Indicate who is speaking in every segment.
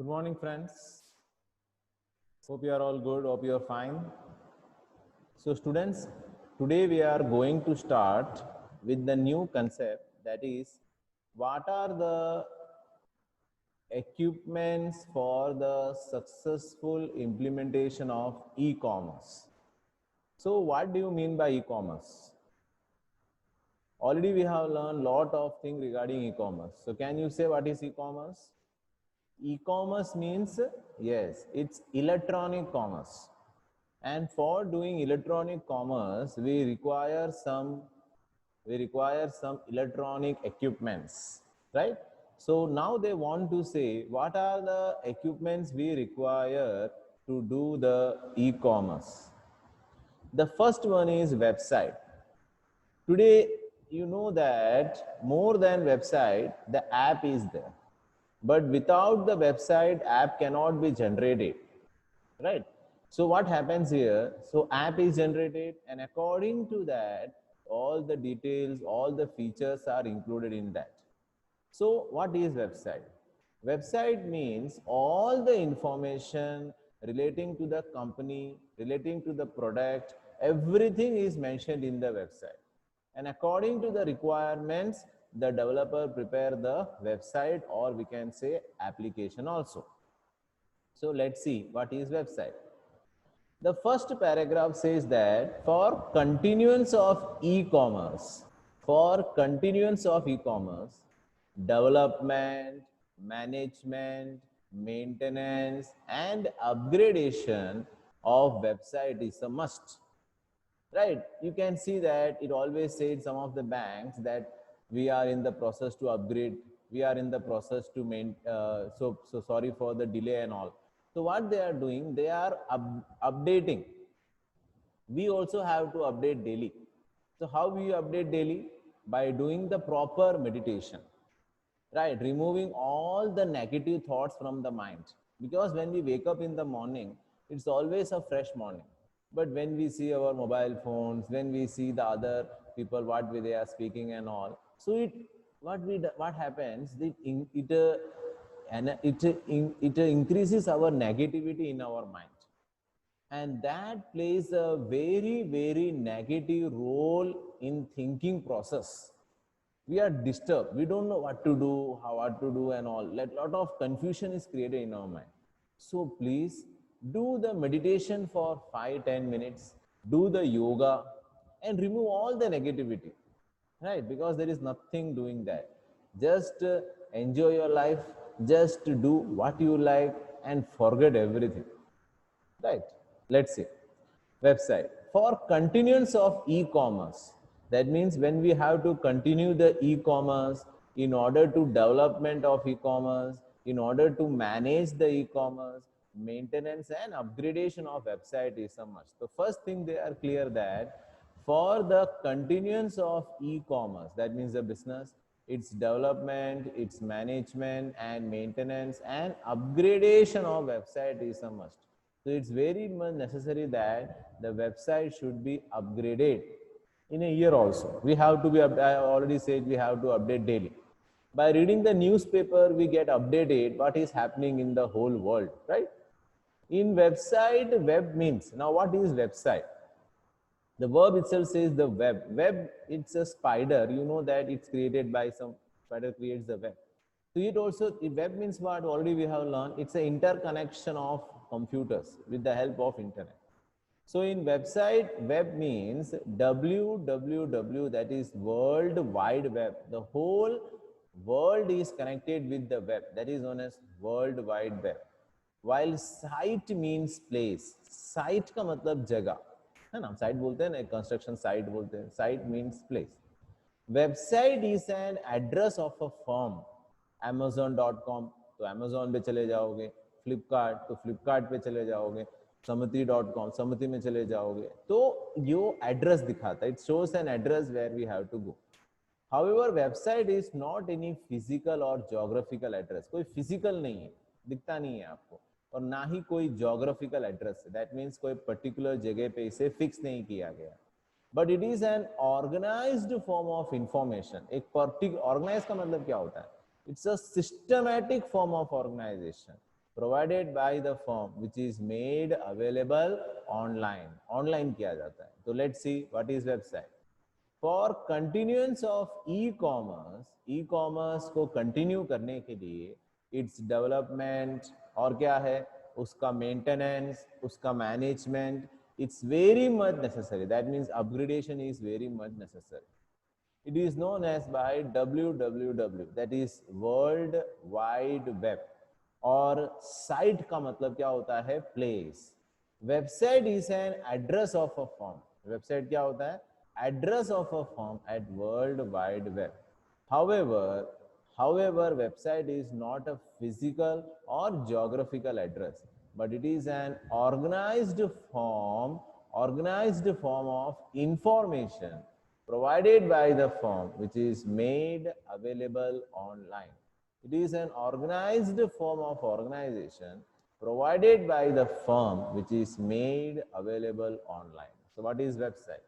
Speaker 1: Good morning, friends. Hope you are all good. Hope you are fine. So, students, today we are going to start with the new concept, that is, what are the equipments for the successful implementation of e-commerce. So, what do you mean by e-commerce? Already we have learned lot of things regarding e-commerce. So, can you say what is e-commerce? E-commerce means, yes, it's electronic commerce. And for doing electronic commerce, we require some electronic equipments, right? So now they want to say what are the equipments we require to do the e-commerce. The first one is website. Today, you know that more than website, the app is there. But without the website, app cannot be generated, right? So what happens here? So app is generated, and according to that, all the details, all the features are included in that. So what is website? Website means all the information relating to the company, relating to the product, everything is mentioned in the website. And according to the requirements, the developer prepare the website, or we can say application also. So let's see what is website. The first paragraph says that for continuance of e-commerce, development, management, maintenance, and upgradation of website is a must. Right? You can see that it always said some of the banks that we are in the process to upgrade, we are in the process to so sorry for the delay and all. So what they are doing, they are updating. We also have to update daily. So how we update daily? By doing the proper meditation, right? Removing all the negative thoughts from the mind. Because when we wake up in the morning, it's always a fresh morning. But when we see our mobile phones, when we see the other people, they are speaking and all, so what happens? It increases our negativity in our mind, and that plays a very negative role in thinking process. We are disturbed, we don't know what to do, how what to do and all. Like lot of confusion is created in our mind. So please do the meditation for 5-10 minutes, do the yoga, and remove all the negativity, right? Because there is nothing doing that. Just enjoy your life, just do what you like, and forget everything, right? Let's see. Website for continuance of e-commerce. That means when we have to continue the e-commerce, in order to development of e-commerce, in order to manage the e-commerce, maintenance and upgradation of website is a must. The first thing they are clear that for the continuance of e-commerce, that means the business, its development, its management and maintenance and upgradation of website is a must. So it's very much necessary that the website should be upgraded in a year also. We have to be, I already said, we have to update daily. By reading the newspaper, we get updated what is happening in the whole world, right? In website, web means, now what is website? The verb itself says the web. Web, it's a spider. You know that it's created by some spider creates the web. So it also, web means what? Already we have learned. It's an interconnection of computers with the help of internet. So in website, web means www, that is World Wide Web. The whole world is connected with the web. That is known as World Wide Web. While site means place. Site का मतलब जगह है ना, site बोलते हैं ना, construction site बोलते हैं. Site means place. Website is an address of a firm. Amazon.com, तो Amazon पे चले जाओगे. फ्लिपकार्ट, तो फ्लिपकार्ट पे चले जाओगे. Samati.com, समति में चले जाओगे. तो यो एड्रेस दिखाता है. It shows an address where we have to go. However, website is not any physical or geographical address. कोई physical नहीं है, दिखता नहीं है आपको, और ना ही कोई geographical address है. That means कोई particular जगह पे इसे fix नहीं किया गया. But it is an organized form of information. एक particular, organized का मतलब क्या होता है? It's a systematic form of organization. provided by the firm which is made available online किया जाता है. तो let's see what is website. For continuance of e-commerce को continue करने के लिए its development और क्या है उसका maintenance, उसका management, it's very much necessary. That means upgradation is very much necessary. It is known as by www, that is World Wide Web. और site का मतलब क्या होता है place. Website is an address of a firm. Website क्या होता है address of a firm at World Wide Web. However, website is not a physical or geographical address, but it is an organized form of information provided by the firm which is made available online. It is an organized form of organization provided by the firm which is made available online. So what is website?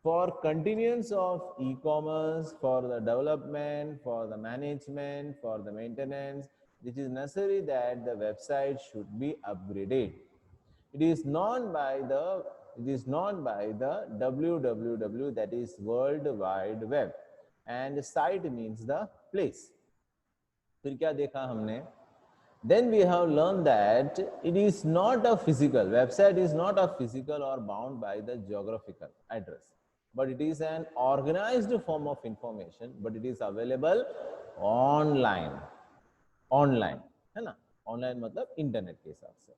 Speaker 1: For continuance of e-commerce, for the development, for the management, for the maintenance, it is necessary that the website should be upgraded. It is known by the www, that is World Wide Web, and site means the place. फिर क्या देखा हमने? Then we have learned that it is not a physical, website is not a physical or bound by the geographical address, but it is an organized form of information, but it is available online. है ना? Online मतलब internet के हिसाब से.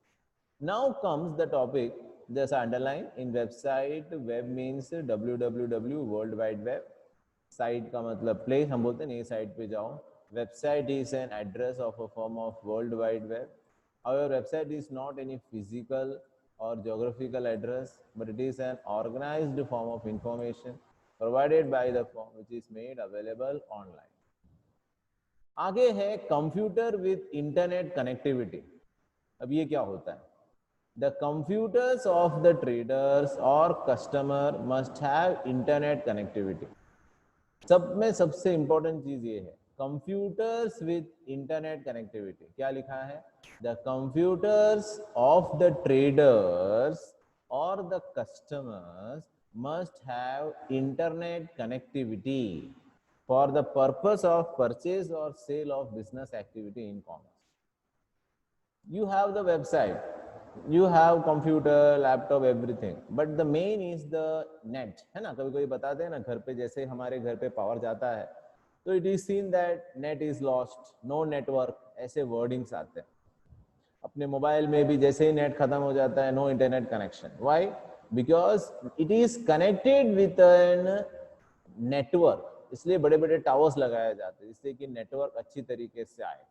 Speaker 1: Now comes the topic, just underline in website, web means www, World Wide Web. Site का मतलब place, हम बोलते हैं नहीं site पे जाओ. Website is an address of a form of World Wide Web. However, website is not any physical or geographical address, but it is an organized form of information provided by the firm which is made available online. आगे है computer with internet connectivity. अब ये क्या होता है? The computers of the traders or customer must have internet connectivity. सब में सबसे इंपॉर्टेंट चीज ये है, computers with internet connectivity. क्या लिखा है? The computers of the traders or the customers must have internet connectivity for the purpose of purchase or sale of business activity in commerce. You have the website, you have computer, laptop, everything, but the main is the net, है ना? कभी कभी बताते हैं ना घर पे, जैसे हमारे घर पे पावर जाता है तो it is seen that net is lost, no network, ऐसे वर्डिंग्स आते हैं. अपने मोबाइल में भी जैसे ही नेट खत्म हो जाता है, no internet connection. Why? Because it is connected with an network. इसलिए बड़े बड़े टावर्स लगाए जाते हैं जिससे कि नेटवर्क अच्छी तरीके से आए,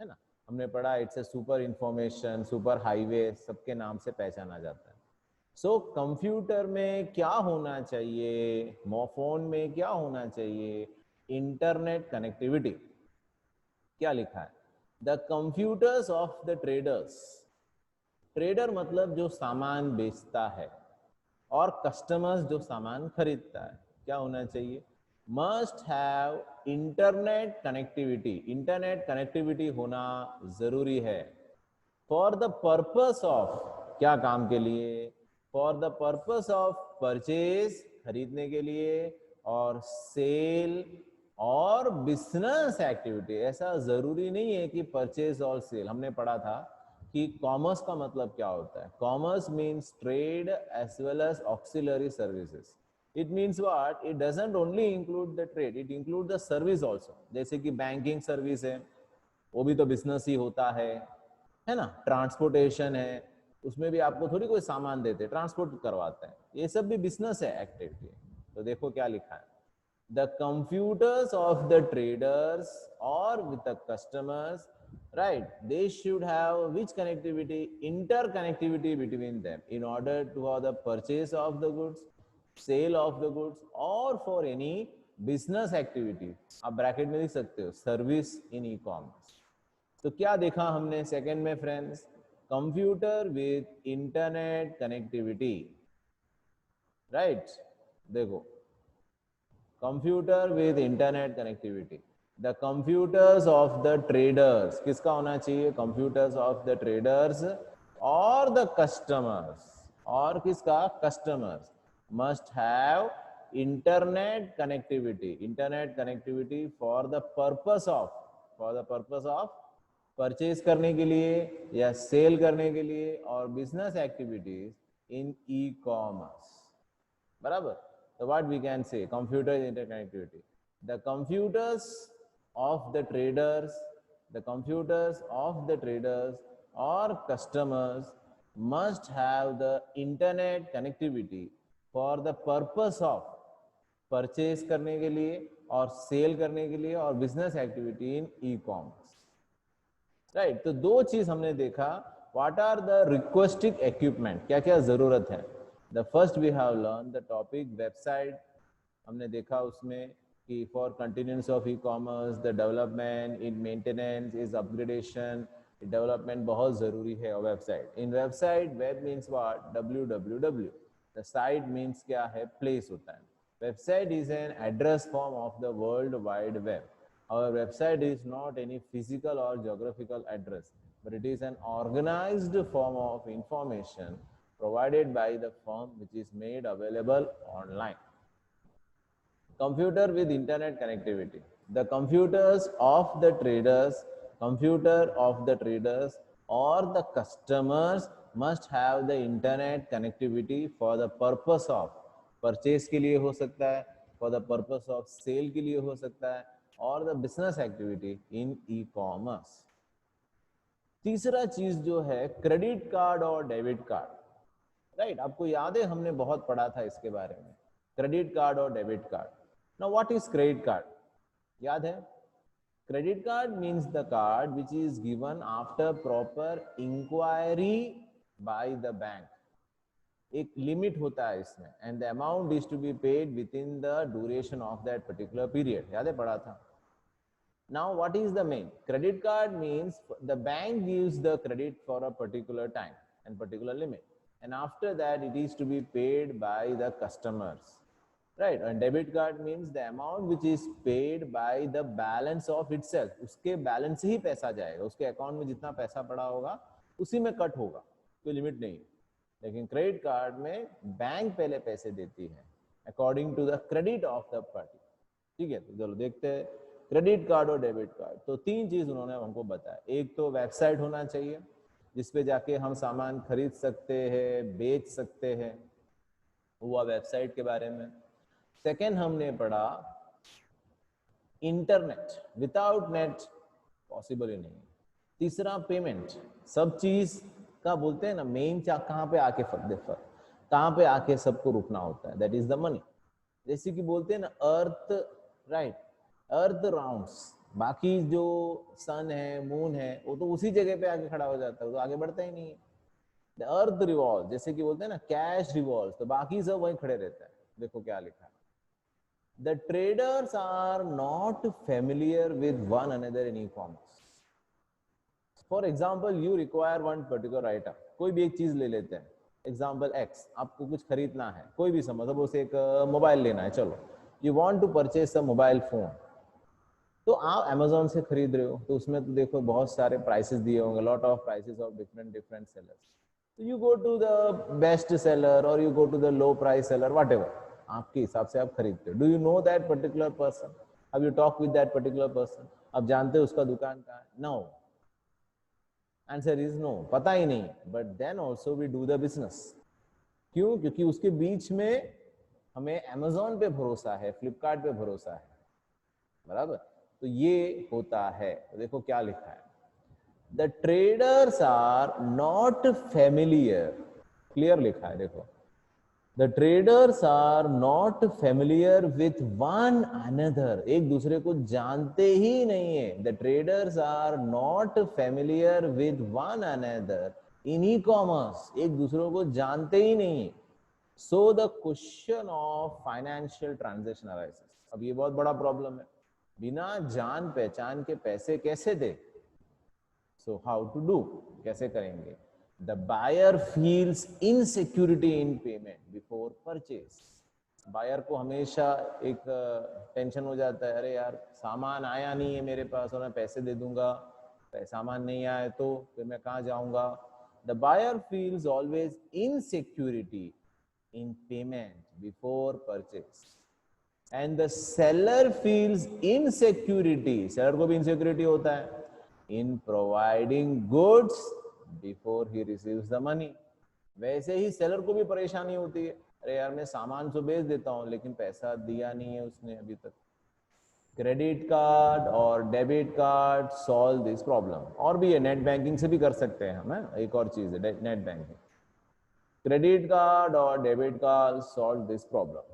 Speaker 1: है ना? हमने पढ़ा it's a super information, super highway, सबके नाम से पहचाना जाता है. सो कंप्यूटर में क्या होना चाहिए, फोन में क्या होना चाहिए? Internet connectivity. क्या लिखा है? The computers of the traders. Trader मतलब जो सामान बेचता है, और कस्टमर्स जो सामान खरीदता है. क्या होना चाहिए? Must have internet connectivity. Internet connectivity होना जरूरी है. फॉर द पर्पस ऑफ, क्या काम के लिए? For the purpose of purchase, खरीदने के लिए, और सेल और बिजनेस एक्टिविटी. ऐसा जरूरी नहीं है कि परचेज और सेल. हमने पढ़ा था कि कॉमर्स का मतलब क्या होता है. Commerce means trade as well as auxiliary services. It means what? It doesn't only include the trade, it include the service also. जैसे कि बैंकिंग सर्विस है, वो भी तो बिजनेस ही होता है ना? ट्रांसपोर्टेशन है, उसमें भी आपको थोड़ी कोई सामान देते, ट्रांसपोर्ट करवाते हैं, ये सब भी बिजनेस है, एक्टिविटी. तो देखो क्या लिखा है? The computers of the traders or with the customers, right, they should have which connectivity? Interconnectivity between them in order to have the purchase of the goods, sale of the goods, or for any business activity. आप bracket में लिख सकते हो service in e commerce. तो क्या देखा हमने second में friends? Computer with internet connectivity, right? देखो, computer with internet connectivity. The computers of the traders, किसका होना चाहिए? कंप्यूटर्स ऑफ द ट्रेडर्स और द कस्टमर्स, और किसका? Customers must have internet connectivity, internet connectivity for the purpose of purchase करने के लिए या सेल करने के लिए और business activities in e commerce, बराबर? तो what we can say computer interconnectivity, the computers of the traders, the computers of the traders or customers must have the internet connectivity for the purpose of purchase करने के लिए और cell करने के लिए और business activity in e commerce, right? तो दो चीज हमने देखा, what are the requesting equipment, क्या क्या जरूरत है। The first we have learn the topic website, हमने देखा उसमें कि for continuous of e commerce the development in maintenance is upgradation, development बहुत जरूरी है। और website, in website, web means what? www, the site means क्या है? प्लेस होता है। Website is an address form of the world wide web. Our website is not any physical or geographical address, but it is an organized form of information provided by the firm which is made available online. Computer with internet connectivity. The computers of the traders, or the customers must have the internet connectivity for the purpose of purchase के लिए हो सकता है, for the purpose of sale के लिए हो सकता है, और the business activity in e commerce. तीसरा चीज जो है क्रेडिट कार्ड और डेबिट कार्ड, राइट? आपको याद है हमने बहुत पढ़ा था इसके बारे में, क्रेडिट कार्ड और debit card. Now what is credit card? याद है? Credit card means the card which is given after proper inquiry by the bank. एक लिमिट होता है इसमें, and the amount is to be paid within the duration of that particular period. याद है? पढ़ा था। Now what is the main? Credit card means the bank gives the credit for a particular time and particular limit, and after that it is to be paid by the customers, right? And debit card means the amount which is paid by the balance of itself, उसके balance से ही पैसा जाएगा, उसके account में जितना पैसा पड़ा होगा उसी में कट होगा, कोई लिमिट नहीं। लेकिन क्रेडिट कार्ड में बैंक पहले पैसे देती है according to the credit of the party. ठीक है, तो चलो देखते हैं क्रेडिट कार्ड और डेबिट कार्ड। तो तीन चीज उन्होंने हमको बताया, एक तो वेबसाइट होना चाहिए जिसपे जाके हम सामान खरीद सकते हैं, बेच सकते हैं, हुआ वेबसाइट के बारे में। सेकेंड हमने पढ़ा इंटरनेट, विदाउट नेट पॉसिबल ही नहीं। तीसरा पेमेंट, सब चीज का बोलते हैं ना मेन कहाँ पे आके कहाँ पे आके सबको रुकना होता है, दैट इज द मनी। जैसे कि बोलते हैं ना अर्थ, राइट, अर्थ राउंड्स, बाकी जो सन है, मून है, वो तो उसी जगह पे आके खड़ा हो जाता है, वो तो आगे बढ़ता ही नहीं है। द अर्थ रिवॉल्व, जैसे कि बोलते हैं ना कैश रिवॉल्व, तो बाकी सब वहीं खड़े रहता है। देखो क्या लिखा है, the traders are not familiar with one another in e commerce. For example you require one particular item, कोई भी एक चीज ले लेते हैं, एग्जाम्पल एक्स, आपको कुछ खरीदना है, कोई भी समझ, उसे एक मोबाइल लेना है, चलो you want to purchase a mobile phone, तो आप अमेजोन से खरीद रहे हो, तो उसमें तो देखो बहुत सारे प्राइसेस दिए होंगे, lot of prices of different sellers, तो you go to the best seller और you go to the low price seller, whatever, आपके हिसाब से आप खरीदते हो। Do you know that particular person? Have you talk with that particular person? आप जानते हो उसका दुकान कहाँ है? नो, आंसर इज नो, पता ही नहीं। But then also we do the business. क्यों? क्योंकि उसके बीच में हमें अमेजोन पे भरोसा है, फ्लिपकार्ट पे भरोसा है, बराबर? तो ये होता है। तो देखो क्या लिखा है, the traders are not familiar, clear लिखा है, देखो, the traders are not familiar with one another, एक दूसरे को जानते ही नहीं है। The traders are not familiar with one another in e commerce, एक दूसरे को जानते ही नहीं है। So the question of financial transaction arises. अब ये बहुत बड़ा प्रॉब्लम है, बिना जान पहचान के पैसे कैसे दे? सो हाउ टू डू, कैसे करेंगे? The buyer feels insecurity in payment before purchase, buyer को हमेशा एक टेंशन हो जाता है, अरे यार सामान आया नहीं है मेरे पास और मैं पैसे दे दूंगा, सामान नहीं आया तो फिर मैं कहाँ जाऊंगा. The buyer feels always insecurity in payment before purchase and the seller feels insecurity, seller को भी insecurity होता है, in providing goods before he receives the money. वैसे ही सेलर को भी परेशानी होती है, अरे यार मैं सामान तो बेच देता हूँ लेकिन पैसा दिया नहीं है उसने अभी तक. क्रेडिट कार्ड और debit card solve this problem. और भी है, नेट बैंकिंग से भी कर सकते हैं हम, है एक और चीज है net banking. Credit card or debit card solve this problem.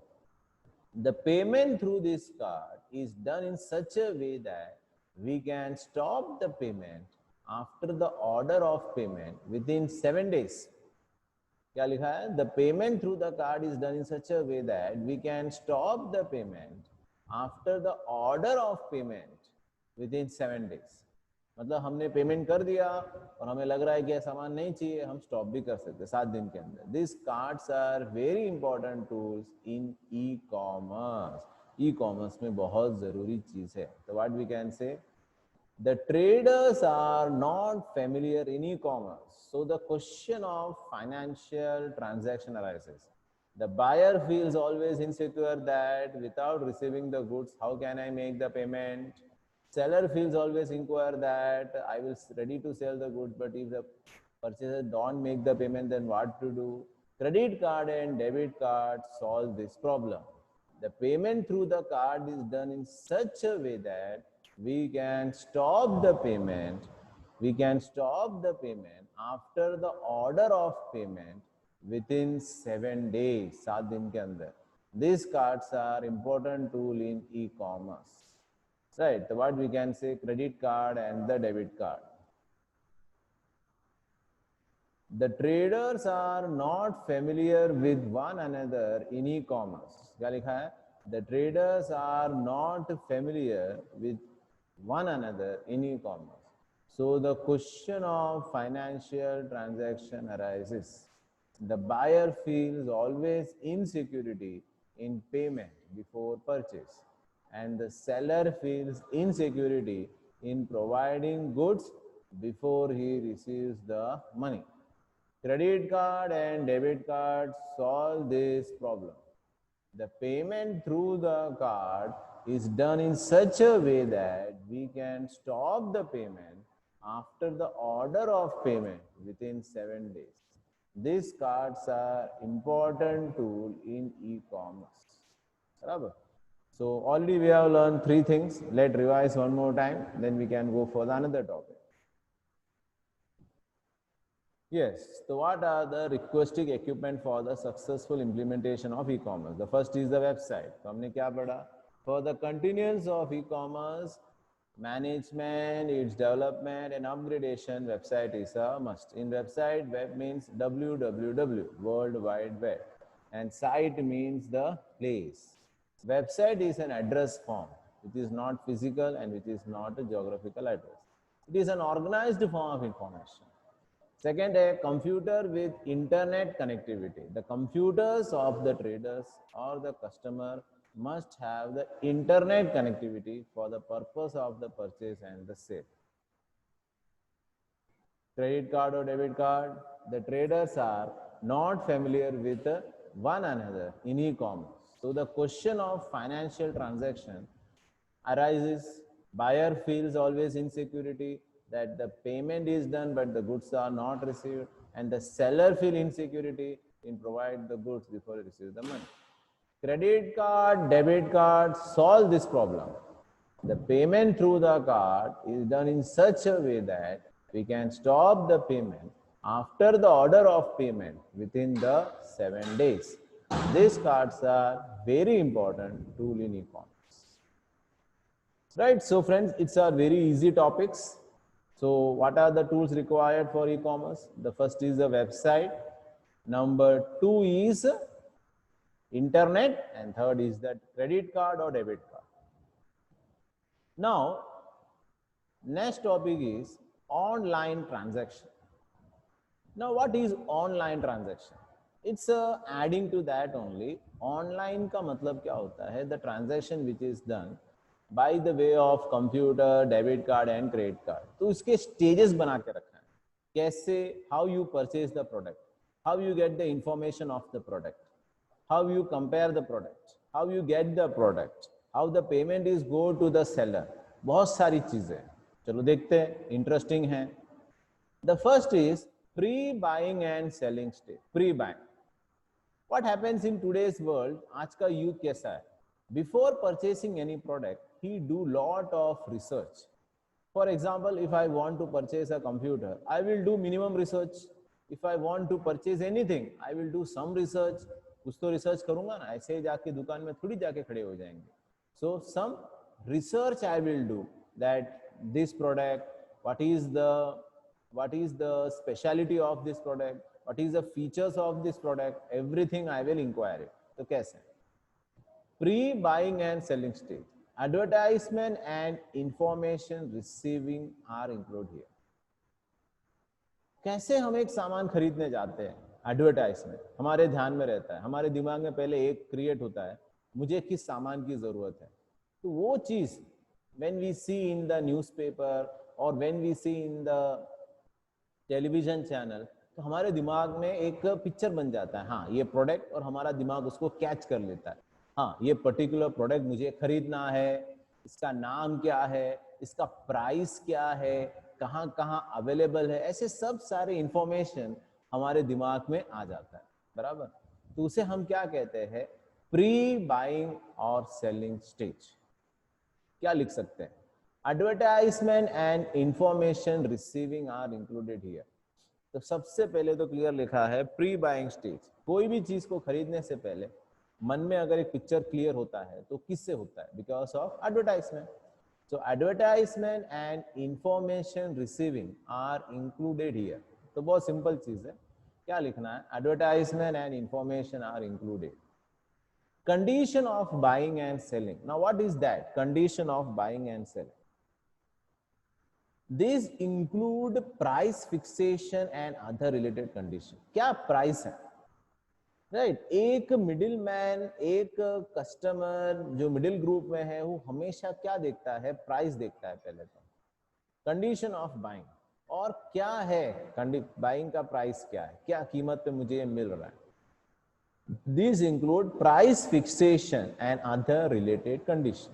Speaker 1: The payment through this card is done in such a way that we can stop the payment after the order of payment within 7 days. क्या लिखा है? The payment through the card is done in such a way that we can stop the payment after the order of payment within 7 days. मतलब हमने payment कर दिया और हमें लग रहा है कि सामान नहीं चाहिए, हम स्टॉप भी कर सकते हैं 7 दिन के अंदर. This cards are very important tools in e commerce. E commerce में बहुत जरूरी चीज है. तो what we can say, the traders are not familiar in e-commerce, so the question of financial transaction arises. The buyer feels always insecure that without receiving the goods, how can I make the payment? Seller feels always inquire that I will ready to sell the goods, but if the purchaser don't make the payment, then what to do? Credit card and debit card solve this problem. The payment through the card is done in such a way that we can stop the payment. We can stop the payment after the order of payment within 7 days. 7 दिन के अंदर. These cards are important tool in e-commerce. Right, so what we can say, credit card and the debit card. The traders are not familiar with one another in e-commerce. क्या लिखा है? The traders are not familiar with one another in e-commerce. So the question of financial transaction arises. The buyer feels always insecurity in payment before purchase, and the seller feels insecurity in providing goods before he receives the money. Credit card and debit card solve this problem. The payment through the card is done in such a way that we can stop the payment after the order of payment within 7 days. These cards are important tool in e-commerce. So already we have learned 3 things. Let's revise one more time, then we can go for the another topic. Yes, so what are the requesting equipment for the successful implementation of e-commerce? The first is the website. तो हमने क्या पढ़ा? For the continuance of e-commerce management, its development and upgradation, website is a must. In website, web means www, World Wide Web, and site means the place. Website is an address form, which is not physical and which is not a geographical address. It is an organized form of information. Second, a computer with internet connectivity. The computers of the traders or the customer must have the internet connectivity for the purpose of the purchase and the sale. Credit card or debit card, the traders are not familiar with one another in e-commerce. So the question of financial transaction arises. Buyer feels always insecurity that the payment is done but the goods are not received, and the seller feel insecurity in provide the goods before he receives the money. Credit card, debit card solve this problem. The payment through the card is done in such a way that we can stop the payment after the order of payment within the 7 days. These cards are very important tool in e-commerce. Right, so friends, it's a very easy topics. So what are the tools required for e-commerce? The first is the website. Number 2 is internet, and third is that credit card or debit card. Now, next topic is online transaction. Now, what is online transaction? It's adding to that only. Online का मतलब क्या होता है? The transaction which is done by the way of computer, debit card and credit card. तो इसके stages बना के रखा है. कैसे? How you purchase the product, how you get the information of the product, how you compare the product, how you get the product, how the payment is go to the seller. बहुत सारी चीजें. चलो देखते हैं. Interesting है. The first is pre-buying and selling stage. Pre-buying. What happens in today's world? आज का youth कैसा है? Before purchasing any product, he do lot of research. For example, if I want to purchase a computer, I will do minimum research. If I want to purchase anything, I will do some research. कुछ तो research करूँगा ना, ऐसे जाके दुकान में थोड़ी जाके खड़े हो जाएंगे. So some research I will do that this product, what is the speciality of this product, what is the features of this product, everything I will inquire it. तो कैसे? Pre-buying and selling stage. Advertisement and information receiving are included here. कैसे हम एक सामान खरीदने जाते हैं? Advertisement हमारे ध्यान में रहता है. हमारे दिमाग में पहले एक क्रिएट होता है, मुझे किस सामान की जरूरत है. तो वो चीज when we see in the newspaper or when we see in the television channel, तो हमारे दिमाग में एक पिक्चर बन जाता है. हाँ, ये प्रोडक्ट, और हमारा दिमाग उसको कैच कर लेता है. हाँ, ये पर्टिकुलर प्रोडक्ट मुझे खरीदना है, इसका नाम क्या है, इसका प्राइस क्या है, कहाँ कहाँ अवेलेबल है, ऐसे सब सारे इंफॉर्मेशन हमारे दिमाग में आ जाता है. बराबर. तो उसे हम क्या कहते हैं? प्री बाइंग और सेलिंग स्टेज. क्या लिख सकते हैं? Advertisement and information receiving are included here. तो सबसे पहले तो क्लियर लिखा है प्री बाइंग स्टेज. कोई भी चीज को खरीदने से पहले मन में अगर एक पिक्चर क्लियर होता है तो किससे होता है? Because of advertisement. So advertisement and information receiving are included here. तो बहुत सिंपल चीज है. क्या लिखना है? Advertisement and information are included. Condition of buying and selling. Now what is that? Condition of buying and selling. These include price fixation and other related condition. क्या price है? Right. एक मिडिल मैन, एक customer जो middle group में है, वो हमेशा क्या देखता है? प्राइस देखता है पहले तो. Condition of buying. और क्या है बाइंग का प्राइस? क्या है? क्या कीमत पे मुझे ये मिल रहा है? These include price fixation and other related condition.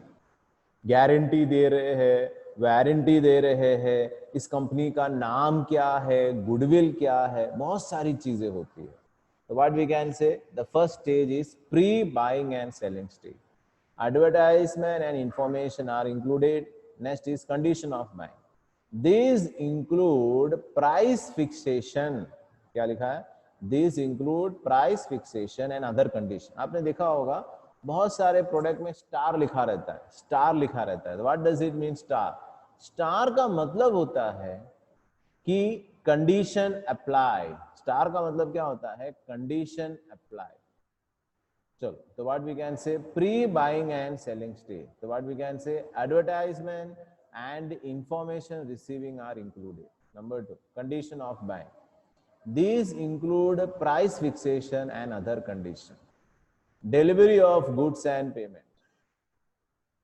Speaker 1: Guarantee दे रहे हैं, वारंटी दे रहे हैं, इस कंपनी का नाम क्या है, गुडविल क्या है, बहुत सारी चीजें होती है. So what we can say? The first stage is pre-buying and selling stage. Advertisement and information are included. Next is condition of buying. These include price fixation. क्या लिखा है? These include price fixation and other condition. आपने देखा होगा बहुत सारे product में star लिखा रहता है. स्टार लिखा रहता है. What does it mean star? Star का मतलब होता है कि कंडीशन अप्लाइड. स्टार का मतलब क्या होता है? Condition applied. चलो, तो what we can say? Pre buying and selling stage. तो what we can say? Advertisement and information receiving are included. Number 2, condition of buying. These include price fixation and other condition. Delivery of goods and payment.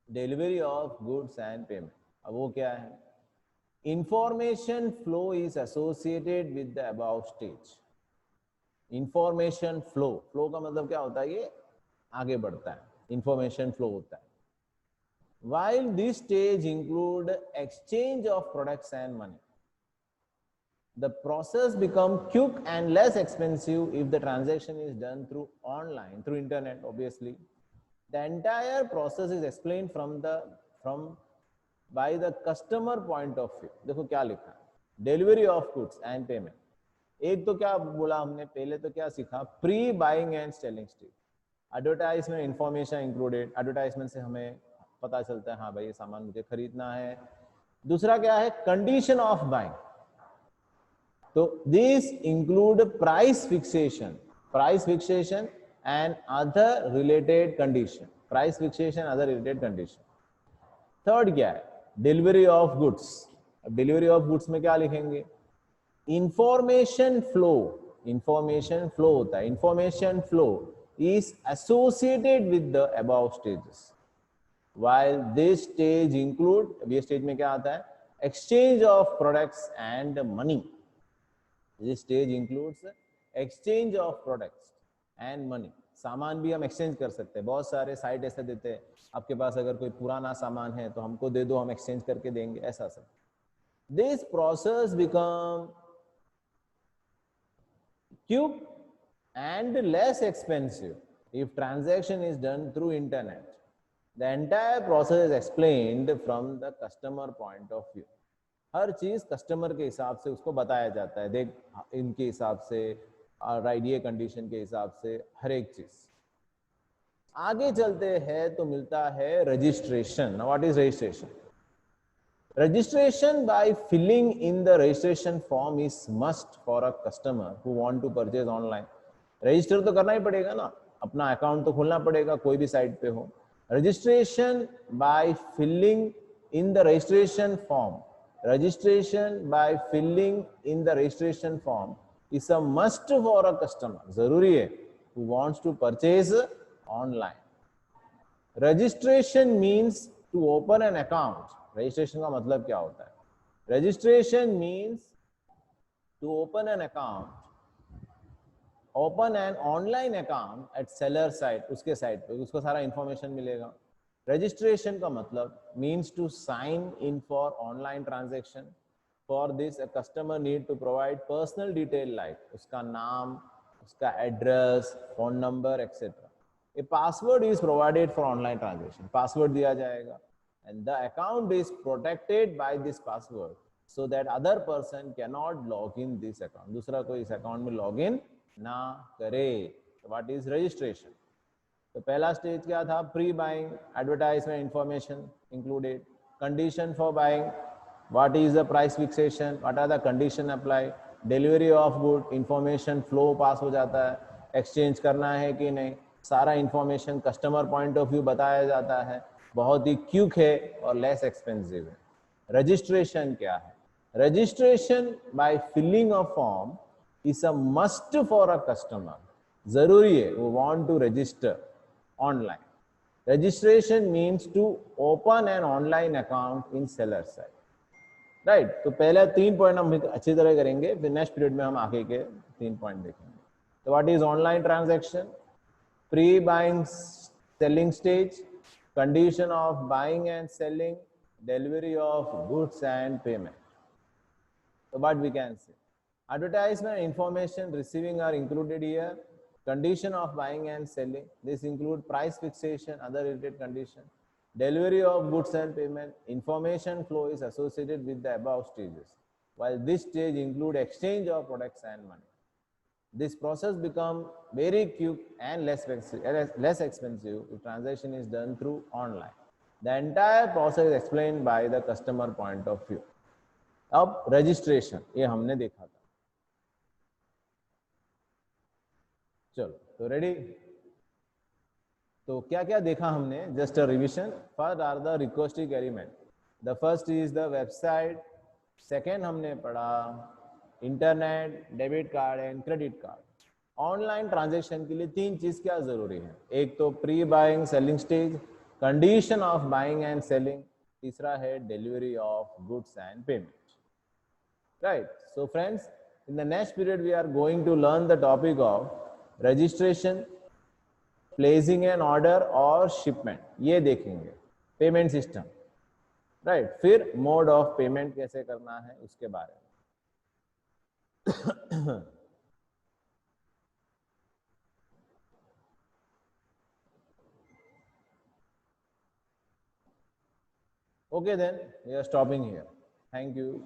Speaker 1: Delivery of goods and payment. अब वो क्या है? Information flow is associated with the above stage. Information flow. Flow का मतलब क्या होता है? ये आगे बढ़ता है. Information flow होता है. While this stage include exchange of products and money. The process becomes quick and less expensive if the transaction is done through online, through internet, obviously. The entire process is explained by the customer point of view. देखो क्या लिखा है? Delivery of goods and payment. एक तो क्या बोला हमने? पहले तो क्या सीखा? Pre buying and selling stage. Advertisement information included. Advertisement से हमें पता चलता है हाँ भाई ये सामान मुझे खरीदना है. दूसरा क्या है? Condition of buying. तो these include price fixation and other related condition. Price fixation, other related condition. Third क्या है? Delivery of goods. अब डिलीवरी ऑफ गुड्स में क्या लिखेंगे? इंफॉर्मेशन फ्लो इंफॉर्मेशन फ्लो होता है. Information flow is associated with the above stages. while this stage include, ये stage में क्या आता है, exchange of products and money. this stage includes exchange of products and money. सामान भी हम एक्सचेंज कर सकते हैं. बहुत सारे साइट ऐसे देते हैं, आपके पास अगर कोई पुराना सामान है तो हमको दे दो, हम एक्सचेंज करके देंगे, ऐसा सब. this process become quick and less expensive if transaction is done through internet. The entire process is explained from the customer point of view. हर चीज कस्टमर के हिसाब से उसको बताया जाता है. देख, इनके हिसाब से, राइट, ये कंडीशन के हिसाब से, हर एक चीज. आगे चलते हैं तो मिलता है registration. What is registration? Registration by filling in the registration form is must for a customer who want to purchase online. Register तो करना ही पड़ेगा ना, अपना अकाउंट तो खोलना पड़ेगा कोई भी साइट पे हो. Registration by filling in the registration form. Registration by filling in the registration form is a must for a customer. जरूरी है who wants to purchase online. Registration means to open an account. Registration का मतलब क्या होता है? Registration means to open an account, open an online account at seller site. उसके site पे उसको सारा इंफॉर्मेशन मिलेगा. रजिस्ट्रेशन का मतलब means to sign in for online transaction. For this a customer need to provide personal detail like उसका नाम, उसका address, phone number et cetera. A password is provided for online transaction. Password दिया जाएगा and the account is protected by this password so that other person cannot log in this account. दूसरा कोई इस account में log in ना करे. What is registration? तो पहला स्टेज क्या था? Pre buying, advertisement information included. Condition for buying, what is the price fixation, what are the condition apply. Delivery of good, information flow pass हो जाता है, एक्सचेंज करना है कि नहीं, सारा information customer point of view बताया जाता है. बहुत ही क्विक है और लेस एक्सपेंसिव है. रजिस्ट्रेशन क्या है? Registration by filling of form is a must for a customer. जरूरी है वो want to register online. Registration means to open an online account in seller site. Right. तो पहले 3 पॉइंट हम अच्छी तरह करेंगे, फिर नेक्स्ट पीरियड में हम आगे के 3 पॉइंट देखेंगे. तो what is online transaction? Pre buying selling stage, condition of buying and selling, delivery of goods and payment. So what we can say? Advertisement information receiving are included here. Condition of buying and selling, this include price fixation, other related condition. Delivery of goods and payment, information flow is associated with the above stages, while this stage include exchange of products and money. This process become very quick and less expensive if transaction is done through online. The entire process is explained by the customer point of view. अब registration ये हमने देखा था. चलो, तो ready. तो क्या क्या देखा हमने? Just a revision. First are the requesting element. The first is the website. Second हमने पढ़ा internet, debit card and credit card. Online transaction के लिए 3 चीज क्या जरूरी है? एक तो pre buying selling stage, condition of buying and selling, तीसरा है delivery of goods and payment. Right. So friends, in the next period we are going to learn the topic of registration, placing an order और shipment, ये देखेंगे. Payment system, right. फिर mode of payment कैसे करना है उसके बारे में. Okay, then we are stopping here. Thank you.